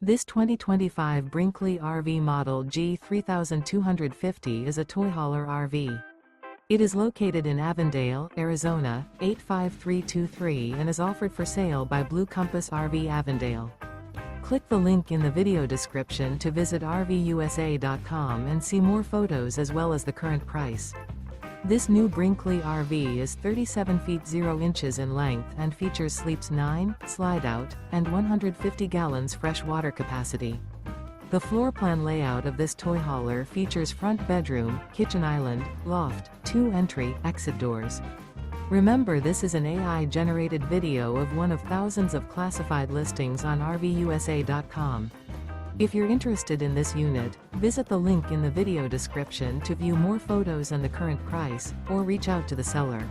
This 2025 Brinkley RV Model G 3250 is a toy hauler RV. It is located in Avondale, Arizona, 85323 and is offered for sale by Blue Compass RV Avondale. Click the link in the video description to visit RVUSA.com and see more photos as well as the current price. This new Brinkley RV is 37 feet 0 inches in length and features sleeps 9, slide-out, and 150 gallons fresh water capacity. The floor plan layout of this toy hauler features front bedroom, kitchen island, loft, 2 entry/exit doors. Remember, this is an AI-generated video of one of thousands of classified listings on RVUSA.com. If you're interested in this unit, visit the link in the video description to view more photos and the current price, or reach out to the seller.